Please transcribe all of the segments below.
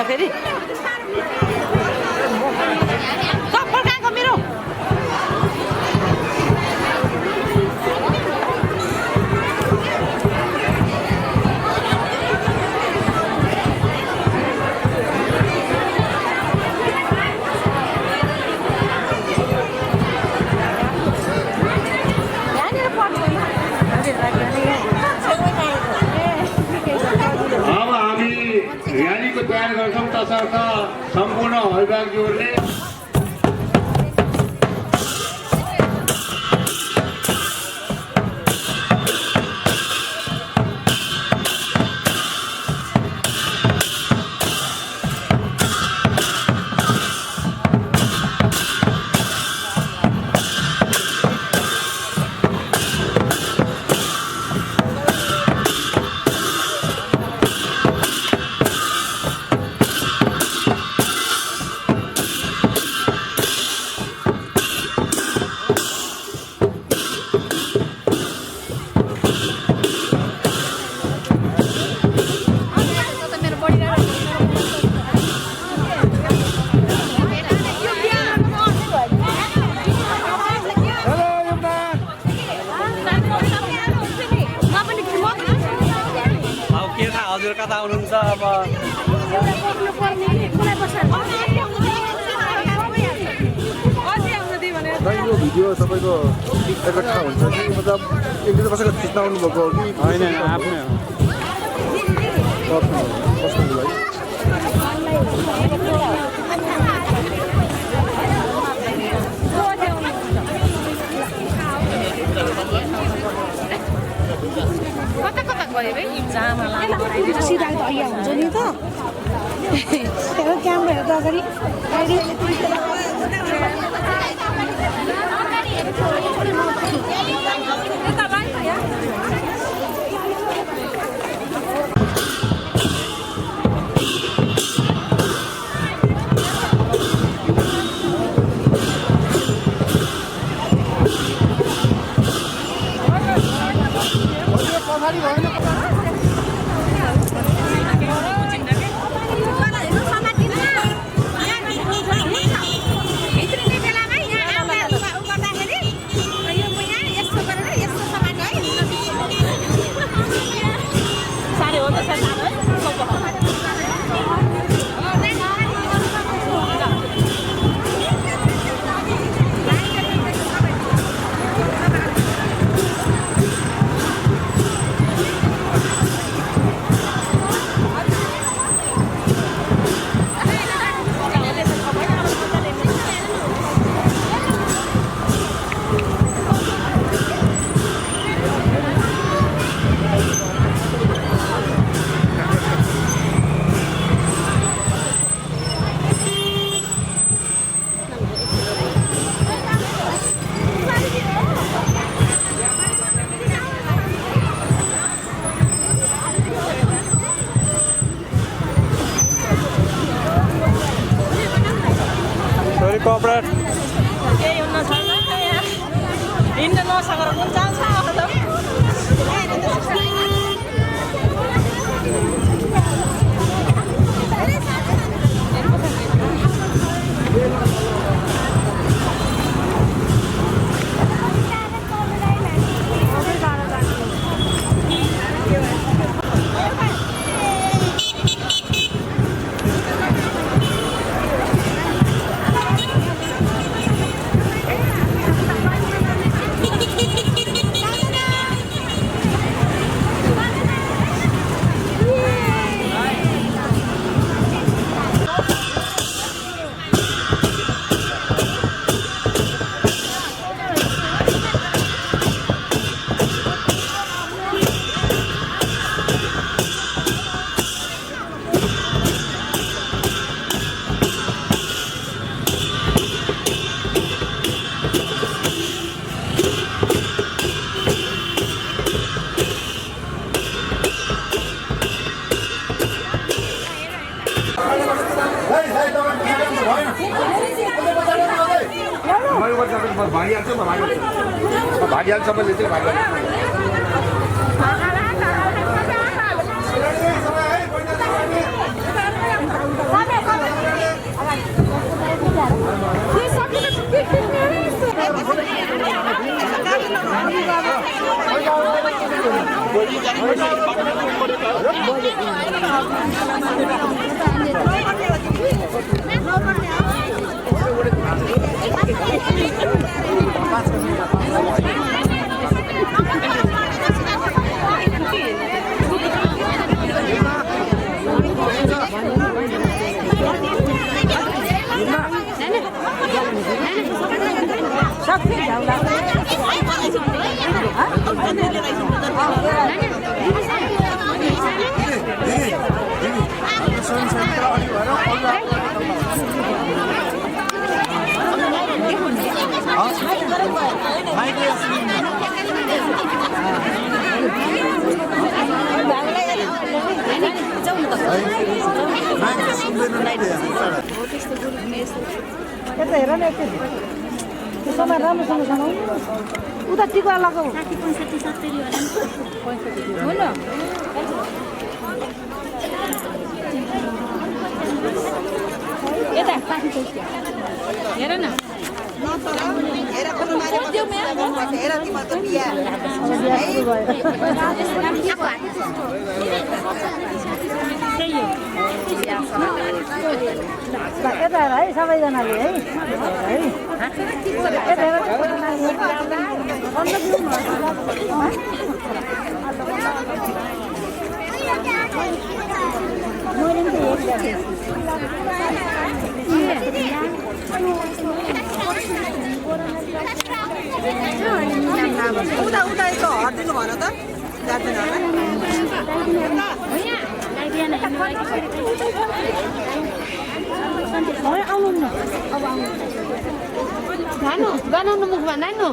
फेरि चप्पल कहाँको मेरो तयार गर्छौं तसर्थ सम्पूर्ण अभिभावकहरूले कता हुनुहुन्छ अब यो भिडियो तपाईँको एकट्ठा हुन्छ कि मतलब एक दुई कसैको खिच्न आउनुभएको हो कि होइन आफ्नै हो पर्सनल लागि सिधा भइया हुन्छ नि त क्यामेरा हेर्दा अगाडि कपडा केही हुन छैन यहाँ हिँड्न नसकेर पनि जान्छ भागिहाल्छ भागिहाल्छ सबैले चाहिँ भागिहाल्छ यता हेर न एकचोटि त्यो समय राम्रोसँग समाउनु उता टिका लगाऊ 60 65 70 होला नि यता पाठी चाहिँ हेर न यता हेर है सबैजनाले है यता हेर उता उता यसो हटिदिनु भन त जाँदैन होला आउनु न अब आउनु बनाउनु मुखमा नानु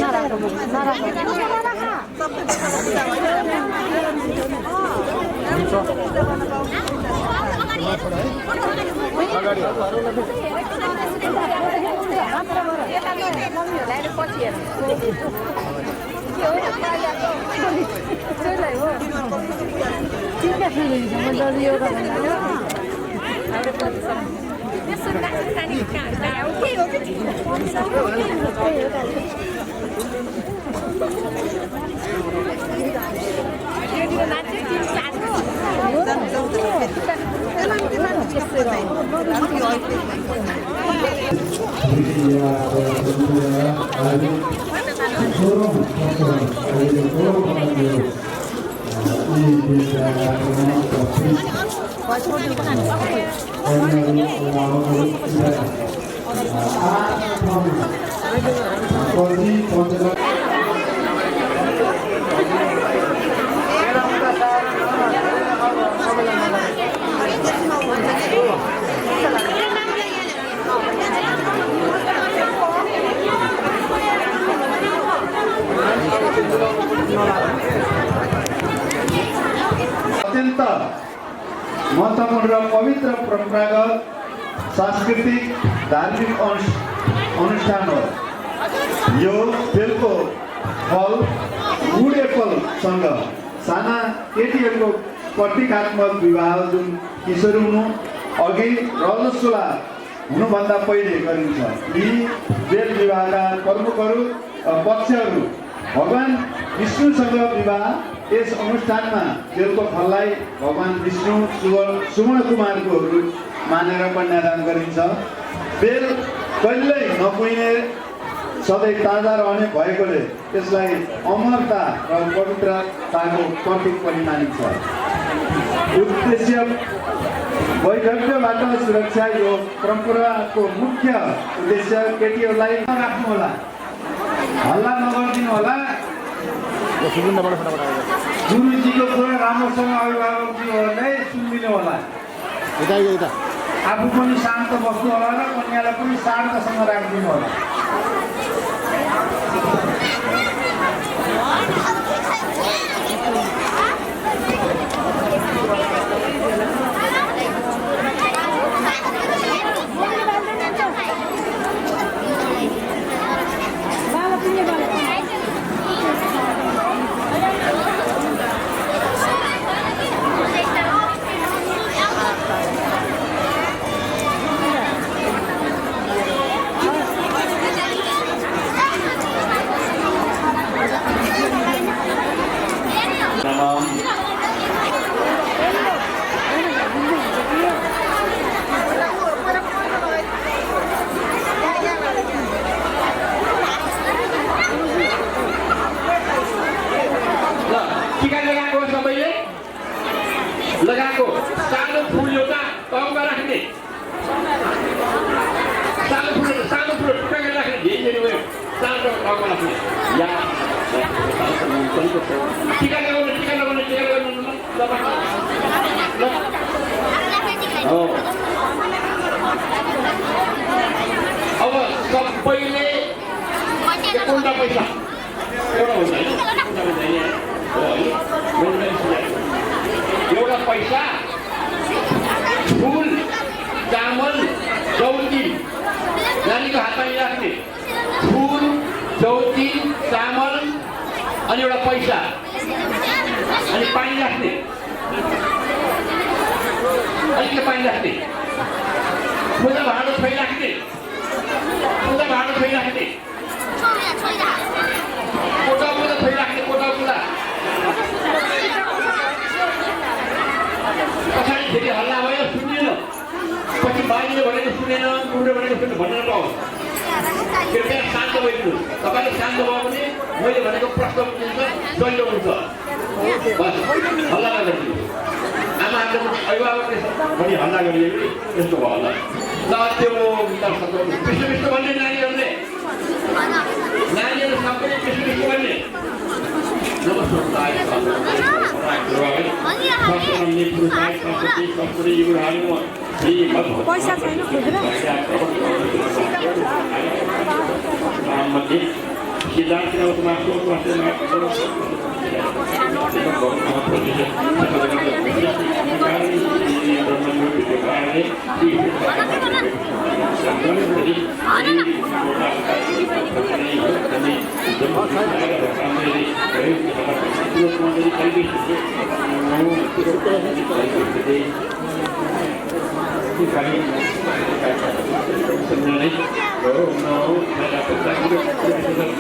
नराम्रो मुख अत्यन्त महत्त्वपूर्ण र पवित्र परम्परागत सांस्कृतिक धार्मिक अनुष्ठान हो। यो बेलको फल गुड एप्पलसँग साना केटीहरूको प्रतीकात्मक विवाह जुन किशोर हुनु अघि रजस्वला हुनुभन्दा पहिले गरिन्छ। यी बेल विवाहका प्रमुखहरू पक्षहरू भगवान विष्णुसँग विवाह। यस अनुष्ठानमा बेलको फललाई भगवान विष्णु सुवर्ण कुमारको रूप मानेर कन्यादान गरिन्छ। बेल कहिल्यै नकुहिने सधैँ ताजा रहने भएकोले यसलाई अमरता र पवित्रताको प्रतीक पनि मानिन्छ। उद्देश्य वैधव्यबाट सुरक्षा। यो परम्पराको मुख्य उद्देश्य केटीहरूलाई राख्नु होला, हल्ला नगरिदिनु होला। गुरुजीको कुरा राम्रोसँग अभिभावकजीहरूलाई सुनिदिनु होला। आफू पनि शान्त बस्नु होला र कन्यालाई पनि शान्तसँग राखिदिनु होला। टिका लगाएको सबैले लगाएको सानो फुल एउटा टाउमा राख्ने सानो फुल टिका राख्ने धेरै भयो सानो टाउमा राख्ने टिका लगाउने अब सबैले कुन्डा पैसा एउटा एउटा पैसा फुल चामल चौकी नानीको हातमा राख्ने फुल चौकी चामल अनि एउटा पैसा अनि पानी राख्ने अलिकति पानी राख्ने पूजा भाँडो छोइ राख्ने कोटा छोइ राख्ने कोटा पछाडि फेरि हल्ला भयो सुनेन पछि बाहिर भनेको सुनेन कुरो भनेको सुन्नु भनेर पाओस् कृपया शान्त भइदिनु तपाईँले शान्त भयो भने मैले भनेको प्रश्न बुझिन्छ सहिलो हुन्छ बस हल्ला नगरिदिनु आमाहरूले अभिभावकले पनि हल्ला गरिदियो कि यस्तो भयो होला ल त्यो विश्व भन्ने नानीहरू सबैले विश्व भन्ने पैसा छैन खुद्रा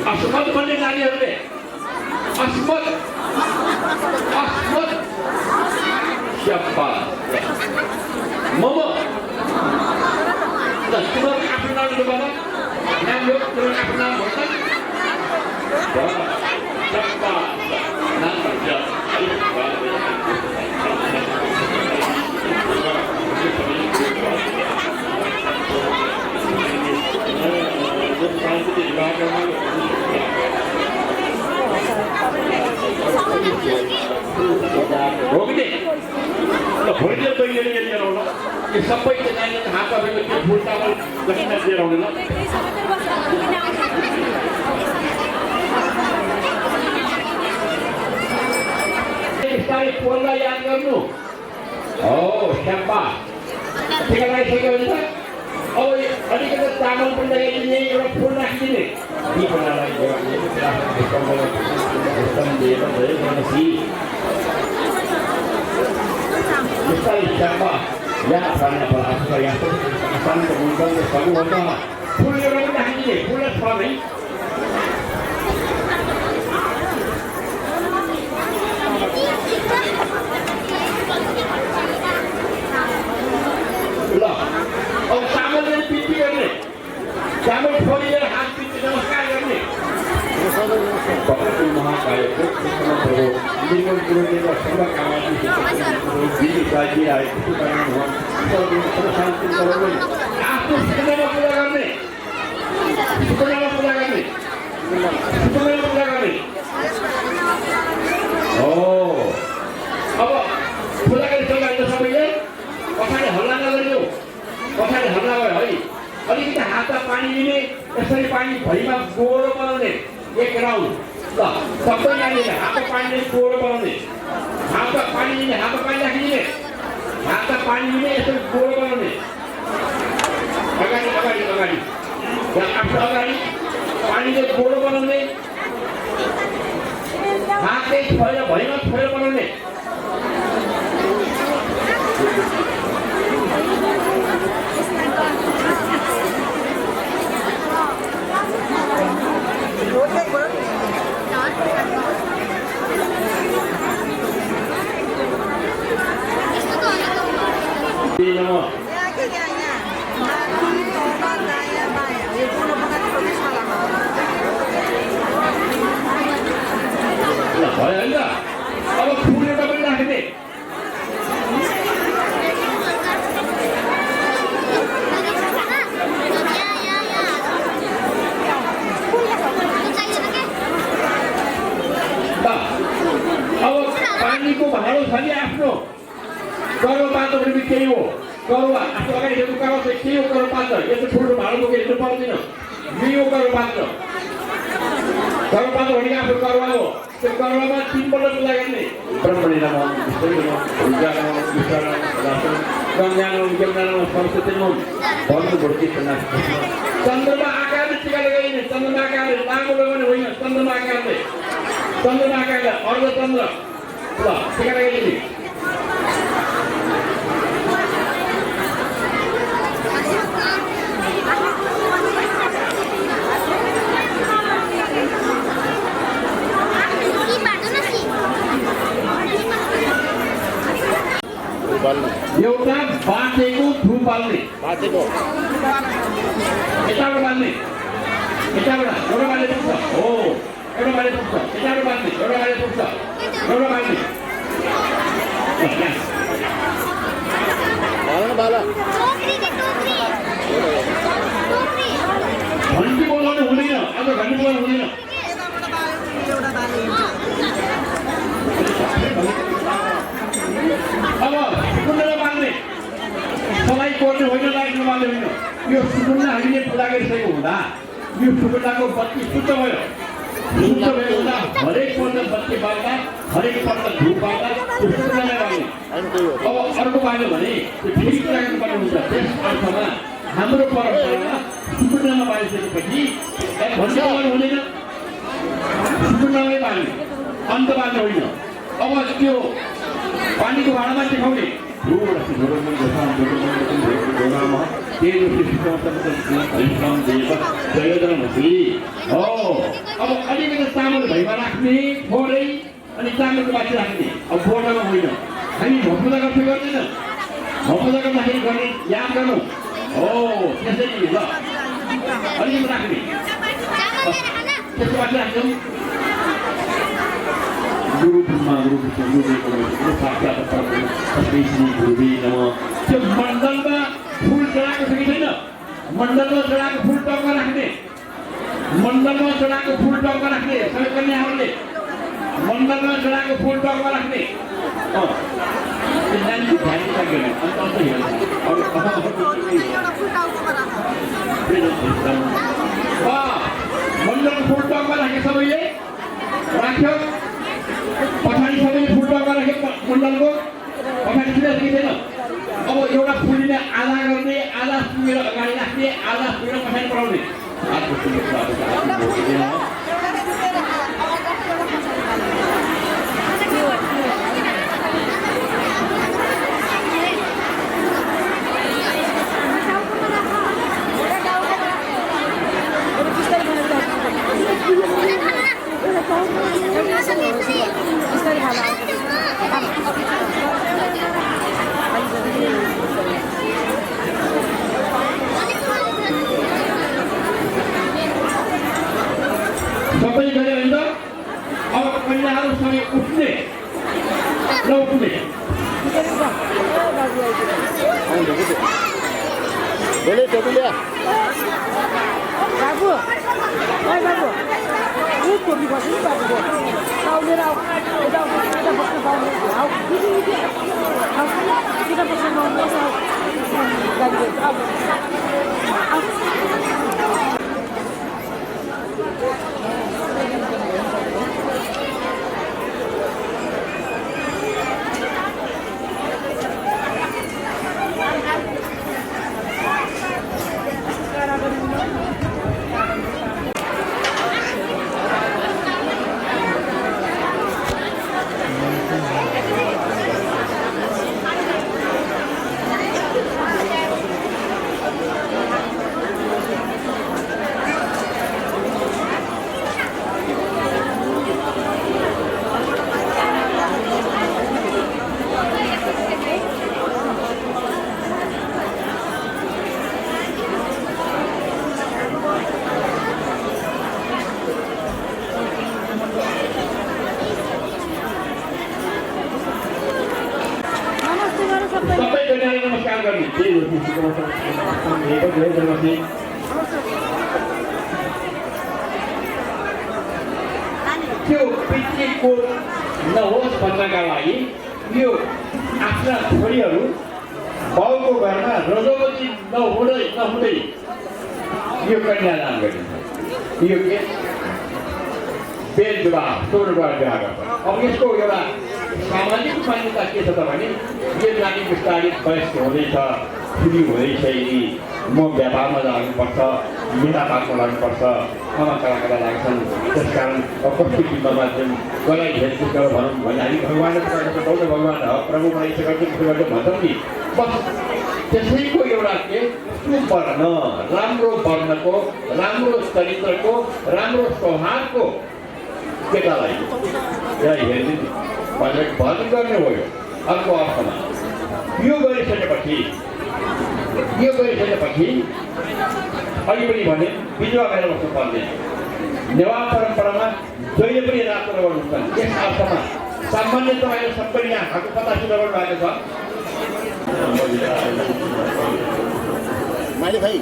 अस्मत भन्ने नानीहरूले अस्मत मोमो तिम्रो आफ्नो नाम भन नाम यो तिम्रो आफ्नो नाम भन्छ नाम भन्छ भोलि बहिनीले लिएर आउनु यो सबै नानीहरू हातमा भएको फुल चामल दक्षिणा लिएर आउनु ल बिस्तारै पोललाई याद गर्नु हो स्याम्पा ठिका लगाइसक्यो भने त अब अलिकति चामल पनि लगाइदिने एउटा फुल राखिदिने बिस्तारै स्याम्पा यहाँ फाल्ने आफूलाई यहाँ शान्त हुन्छ सबै हुन्छ फुल एउटा पनि राखिदिने फुल छ है ल अब चामलले पिटी गर्ने चामल फोडेर हात पिटी नमस्कार गर्ने भगवान् महाकायको कृष्णप्रभु निर्मल गुरुदेव शुभकामना शान्ति गराउने आफ्नो सुकुनामा पूजा गर्ने हो अब पूजा गरिसक्यो सबैले पछाडि हल्ला नगरियो पछाडि हल्ला भयो है अलिकति हातमा पानी लिने यसरी पानी भरिमा गोरो बनाउने एक राउन्ड ल सबै नानीहरूले हातमा पानी लिने गोरो बनाउने हातमा पानी लिने हातमा पानी राखिदिने हातमा पानी लिने यसरी गोरो बनाउने अगाडि आफ्नो अगाडि पानीले गोरो बनाउने हातले छोएर भरिमा छोएर बनाउने पानीको भाँडो छ नि आफ्नो करो पात्र पनि केही हो करुवा आफ्नो अगाडि हेर्नु करो चाहिँ के हो करो पात्र यस्तो ठुलो भाँडो बोकेर हेर्नु पर्दैन यो करो पात्र भनेको आफ्नो करुवा हो त्यो करुवामा 3 पल्ट पूजा गर्ने ब्रह्मणी नमः विष्णु नमः ऊर्जा नमः विष्णु नमः गंगा नमः यमुना नमः सरस्वती नमः भन्नु भर्ती चन्द्रमा आकारले टीका लगाइने चन्द्रमा आकारले लामो लगाउने होइन चन्द्रमा आकारले अर्धचन्द्र ल टीका लगाइने एउटा बाँचेको धुप बाल्ने यताबाट बाल्ने यताबाट एउटा बाल्ने पुग्छ हो एउटा बाल्ने पुग्छ यताबाट बाल्ने एउटा बाल्ने पुग्छ एउटा बाल्ने घन्टी बोलाउनु हुँदैन अब घन्टी बोलाउनु हुँदैन अब सुकुन्डा बाल्ने सलाई कोर्ने होइन लाइट बाल्ने होइन यो सुकुन्डा हामीले पूजा गरिसकेको हुँदा यो सुकुन्डाको बत्ती शुद्ध भयो हुँदा हरेक पल्ट बत्ती बाल्दा हरेक पल्ट धुप बाल्दा त्यो सुकुन्डालाई बाल्ने अब अर्को बाल्यो भने त्यो फेरि पूजा गर्नुपर्ने हुन्छ त्यस अर्थमा हाम्रो परम्परामा सुकुन्डामा बालिसकेपछि घन्टी बोलाउनु हुँदैन सुकुन्डामै बाल्ने अन्त बाल्ने होइन अब त्यो पानीको भाँडामा देखाउने अब अलिकति चामल भैमा राख्ने थोरै अनि चामलको बाटी राख्ने अब बोर्डमा होइन हामी भपूजा गर्छु गर्दैन भपूजा गर्दाखेरि गर्ने याद गर्नु हो त्यसरी ल अलिकति राख्ने त्यसको बाटी राख्छौँ गुरु ब्रह्मा गुरु विष्णु गुरु साक्षात् परब्रह्म गुरुवे नमः त्यो मण्डलमा फुल चढाएको छ कि छैन मण्डलमा चढाएको फुल टपमा राख्ने मण्डलमा चढाएको फुल टपमा राख्ने सबै कन्याहरूले मण्डलमा चढाएको फुल टपमा राख्ने नानीको ध्यान लाग्दैन अन्त अन्त हेर्छ मण्डलको फुल टपमा राखे सबैले राख्यो पछाडि सबैले फुल टपमा राख्यो मण्डलको पछाडि किन छैन अब एउटा फुलीले आधा गर्ने आधा सुनेर अगाडि राख्ने आधा सुनेर पछाडि पढाउने सबै गरे होइन अब कन्याहरूसँगै उठ्ने नउठ्ने बाबु बाबु कोपी बस्नु बाबुको आउनेर यता बस्नु पाउने किन बस्नु नमस्कार गर्ने त्यो पितृको नहोस् बन्नका लागि यो आफ्ना छोरीहरू बाउको घरमा रजोवती नहुँदै यो कन्यादान गरिन्छ। यो के बेल विवाह चौरद्वार विवाह गर्छ। अब यसको एउटा सामाजिक मान्यता के छ त भने यो नानी बिस्तारै वयस्क हुँदैछ, ठुली हुँदैछ, यदि म व्यापारमा लाग्नुपर्छ, मेलापातमा लाग्नुपर्छ, आमा कलाकला लाग्छन्, त्यसकारण कस्तो चिन्तामा चाहिँ गलाई भेटफुट भनौँ भने हामी भगवान्को गौरव भगवान् हो, प्रभु मलाई गर्दै भन्छौँ नि। बस त्यसैको एउटा के सुवर्ण, राम्रो वर्णको, राम्रो चरित्रको, राम्रो स्वभावको केटालाई यसलाई हेर्ने भनेर भजन गर्ने हो। यो अर्को अर्थमा यो गरिसकेपछि अहिले पनि भने बिजुवा भएर बस्नु पर्दैन। नेवार परम्परामा जहिले पनि रातो लगाउनुहुन्छ। यस अर्थमा सामान्य तपाईँले सबै यहाँ हातको पतासी लगाउनु भएको छ। मैले भाइ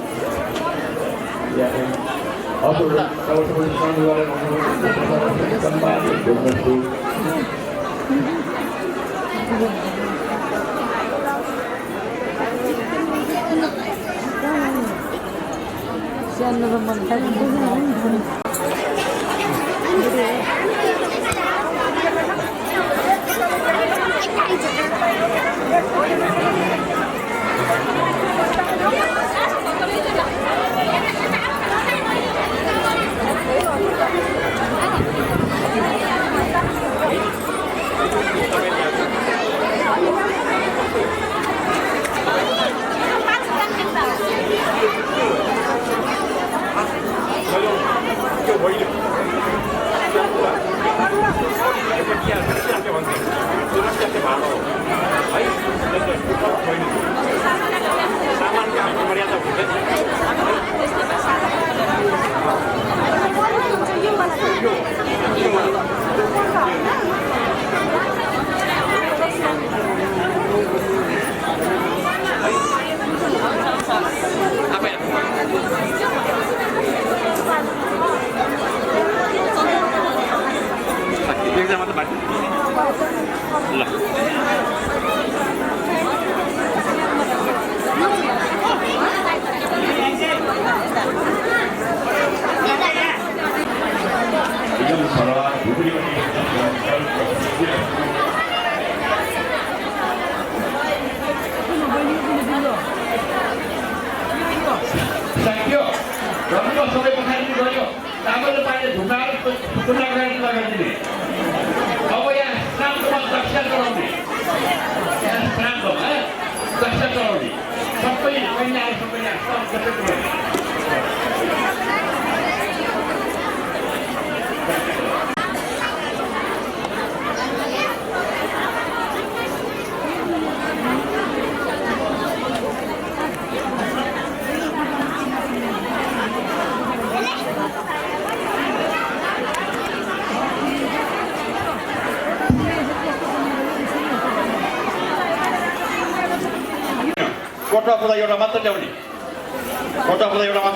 कोटा पुरा एउटा मात्र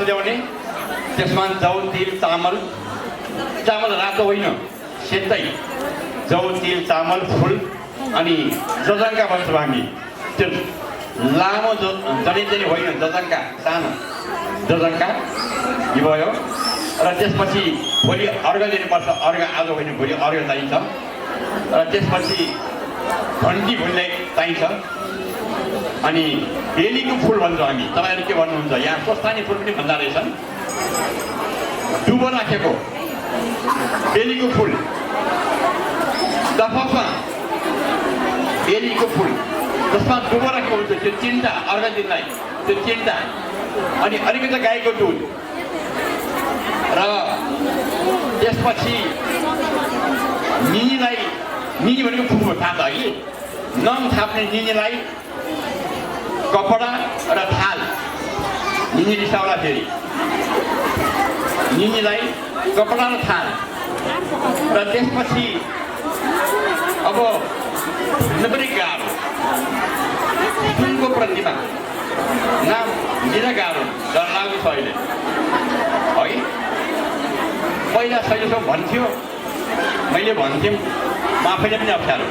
ल्याउने, त्यसमा जौ तिल चामल रातो होइन सेतै, जौ तिल चामल फुल अनि जजङ्का भन्छौँ हामी। त्यो लामो जडिँदै होइन, जजङ्का सानो जजङ्का भयो। र त्यसपछि भोलि अर्घ दिनुपर्छ। अर्घ आज होइन, भोलि अर्घ चाहिन्छ। र त्यसपछि घन्टी भुल्ने चाहिन्छ। अनि बेलीको फुल भन्छौँ हामी। तपाईँहरू के भन्नुहुन्छ? यहाँ स्वस्थानी फुल पनि भन्दा रहेछन्। डुबो राखेको बेलीको फुल, दफमा बेलीको फुल जसमा डुबो राखेको हुन्छ, त्यो चिन्ता अर्घ दिनलाई, त्यो चिन्ता। अनि अलिकति गाईको दुध। र त्यसपछि निनीलाई, निनी भनेको फुलको थाहा छ है, नङ थाप्ने निनीलाई कपडा र थाल। निनी रिसाउला फेरि निनीलाई कपडा र थाल। र त्यसपछि अब पनि गाह्रो सुनको प्रतिमा नाम दिन गाह्रो, डर लाग्दो छ अहिले है। पहिला सहिलेसम्म भन्थ्यो, मैले भन्थ्यौँ आफैले पनि अप्ठ्यारो।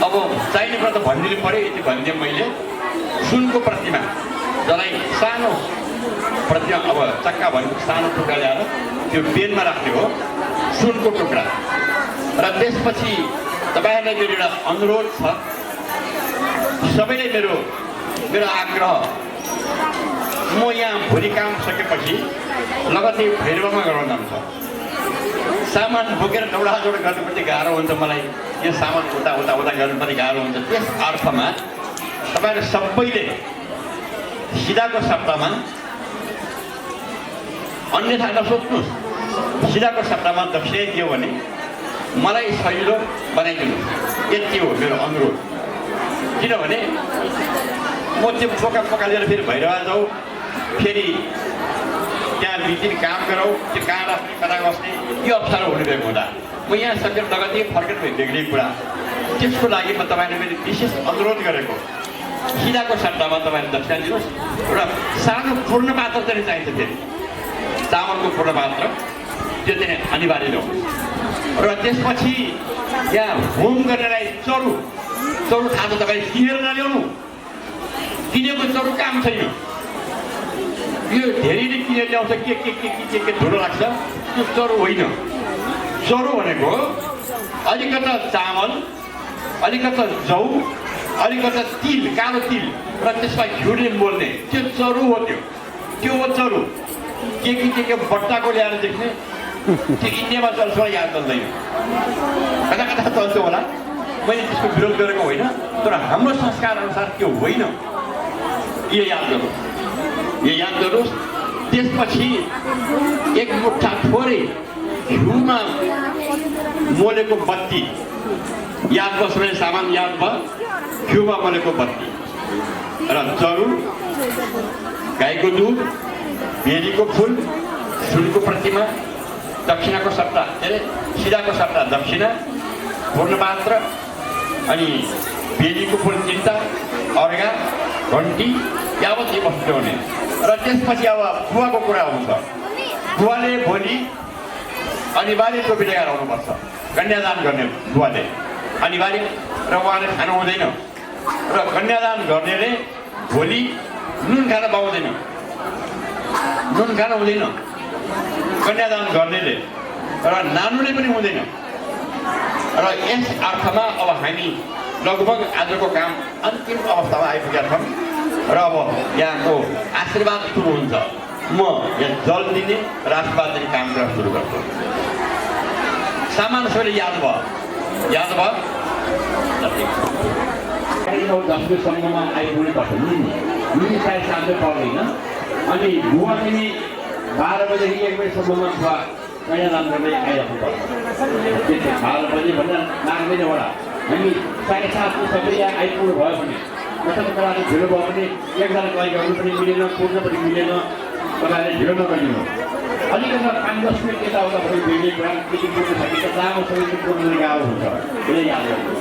अब चाहिने कुरा त भनिदिनु पऱ्यो, यति भनिदिएँ मैले। सुनको प्रतिमा जसलाई सानो प्रतिमा, अब चक्का भनेको सानो टुक्रा ल्याएर त्यो पेनमा राख्ने हो, सुनको टुक्रा। र त्यसपछि तपाईँहरूलाई मेरो एउटा अनुरोध छ, सबैले मेरो आग्रह, म यहाँ भोलि काम सकेपछि लगत्तै भैरवमा गराउन जान्छ। सामान बोकेर दौडादौड गर्नु पनि गाह्रो हुन्छ मलाई, यो सामान उता उता उता गर्नु पनि गाह्रो हुन्छ। त्यस अर्थमा तपाईँहरू सबैले सिधाको सट्टामा, अन्यथा नसोच्नुहोस्, सिधाको सट्टामा दक्षिणा दियो भने मलाई सजिलो बनाइदिनु, यति हो मेरो अनुरोध। किनभने म त्यो पोका लिएर फेरि भैरवा जाउँ, फेरि त्यहाँ बितिन काम गरौँ, त्यो कहाँ राख्ने कता बस्ने, यो अप्ठ्यारो हुने भएको हुँदा म यहाँ सकेर लगतै फर्केर बेग्लै कुरा। त्यसको लागि म तपाईँले मैले विशेष अनुरोध गरेको, सिधाको सट्टामा तपाईँले दक्षिणा दिनुहोस्। र सानो पूर्ण पात्र चाहिँ चाहिन्छ, फेरि चामलको पूर्ण पात्र त्यो चाहिँ अनिवार्य हो। र त्यसपछि यहाँ होम गर्नेलाई चरु थाहा छ तपाईँले, किनेर नल्याउनु, किनेको चरु काम छैन। यो धेरैले किनेर ल्याउँछ, के धुलो लाग्छ, त्यो चरु होइन। चरु भनेको अलिकता चामल, अलिकता जौ, अलिकता तिल, कालो तिल र त्यसमा घिउले मोल्ने, त्यो चरु हो। त्यो हो चरु। के बट्टाको ल्याएर देख्ने, त्यो इन्डियामा चल्छ होला, याद चल्दैन, कता चल्छ होला। मैले त्यसको विरोध गरेको होइन, तर हाम्रो संस्कार अनुसार त्यो होइन। यो याद गर्नुहोस्। त्यसपछि एक मुठा थोरै घिउमा मोलेको बत्ती, याद बस्छ भने सामान याद भयो, घिउमा मोलेको बत्ती र चरु, गाईको दुध, बेलीको फुल, सुनको प्रतिमा, दक्षिणाको सट्टा, के अरे सिधाको सट्टा दक्षिणा, पूर्ण पात्र, अनि बेलीको फुल 3टा, अर्घा, घन्टी, यावत यी वस्तु ल्याउने। र त्यसपछि अब बुवाको कुरा आउँछ। बुवाले भोलि अनिवार्य टोपी लगाएर आउनुपर्छ, कन्यादान गर्ने बुवाले अनिवार्य। र उहाँले खानु हुँदैन, र कन्यादान गर्नेले भोलि नुन खान पाउँदैन, कन्यादान गर्नेले, र नानुले पनि हुँदैन। र यस अर्थमा अब हामी लगभग आजको काम अन्तिम अवस्थामा आइपुगेका छौँ। र अब यहाँको आशीर्वाद सुरु हुन्छ। म यहाँ जल दिने र आशीर्वाद दिने काम गर्न सुरु गर्छु। सामान सबैले याद भयो? 10:00सम्ममा आइपुग्नु पर्छ। नुन सायद साँझ पर्दैन। अनि बुवा पनि 12 बजेदेखि 1 बजीसम्ममा बुवा कन्यादान गर्दै आइराख्नु पर्छ। 12 बजे भन्दा लाग्दैन होला। हामी 7:30 सबै यहाँ आइपुग्नु भयो भने कताकताले ढिलो भयो भने एकजना गई गर्नु पनि मिलेन, कुर्न पनि मिलेन, तपाईँहरूले ढिलो नगरिदिनु। अलिकति 5-10 मिनट यताउता भयो, बेग्लै कुरा केही कुर्नु सकिन्छ, लामो समय कुर्नु गाह्रो हुन्छ। यसले याद गर्नु।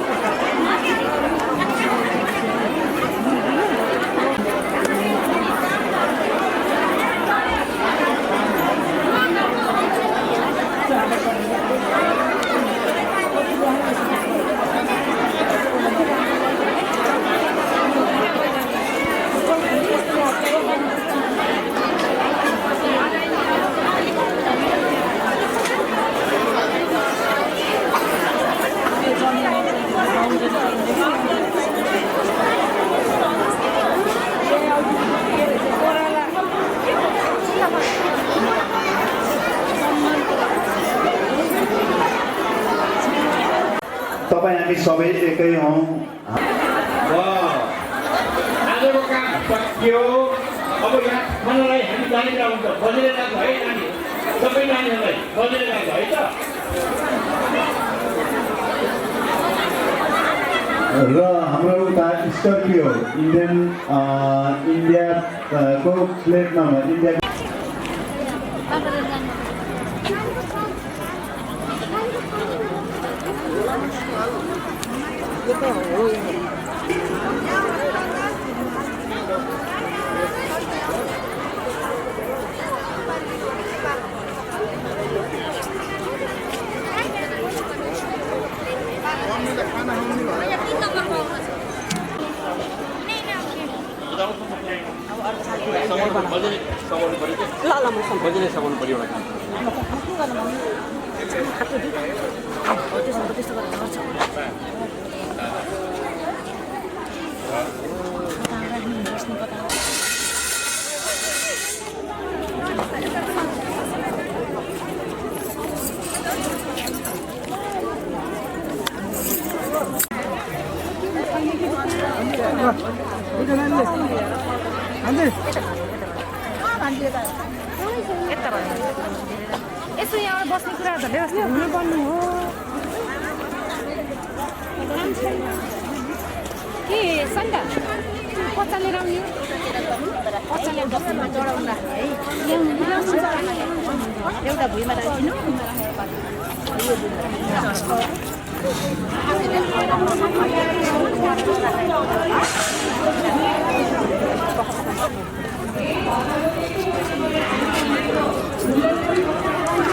तपाईँ हामी सबै एकै हौँ। आजको काम सकियो। अब यहाँ खानालाई हामी जाने हुन्छ, बजेर जान्छ है नानी, सबै नानीहरूलाई बजेर जान्छ है त। र हाम्रो उता स्कर्पियो इन्डियाको प्लेट नम्बर इन्डिया यसो यहाँ बस्ने कुरा त व्यवस्था हुनुपर्ने हो के सन्डा पचाले राउने पचाले बस्नुमा चढाउनु राख्ने है एउटा भुइँमा राखिदिनु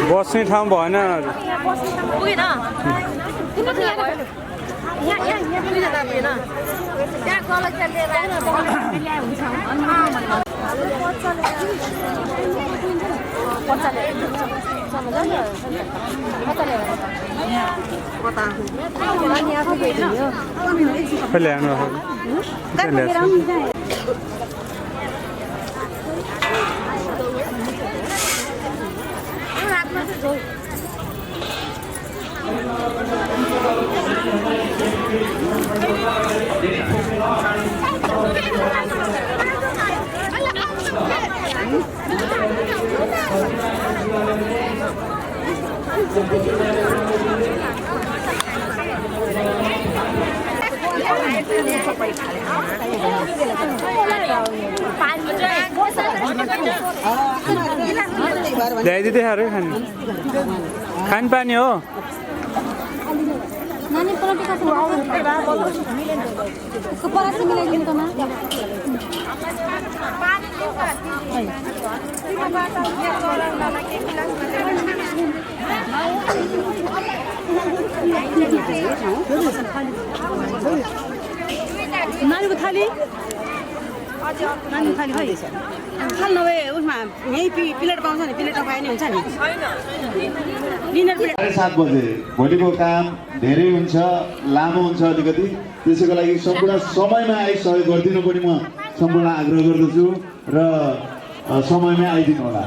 बस्ने ठाउँ भएन पुगेन ल्याउनु ल्याइदिँदै अरे खाने खानपानी हो नानी पराठा पराठा मिलाइदिनु त नानीको थाली नानीको थाली खै खाल नभए उसमा यहीँ प्लेट पाउँछ नि प्लेटमा पाए नि हुन्छ नि डिनर प्लेट 7:30 बजे भोलिको काम धेरै हुन्छ लामो हुन्छ अलिकति त्यसैको लागि सम्पूर्ण समयमा आइ सहयोग गरिदिनु पनि म सम्पूर्ण आग्रह गर्दछु र समयमै आइदिनु होला।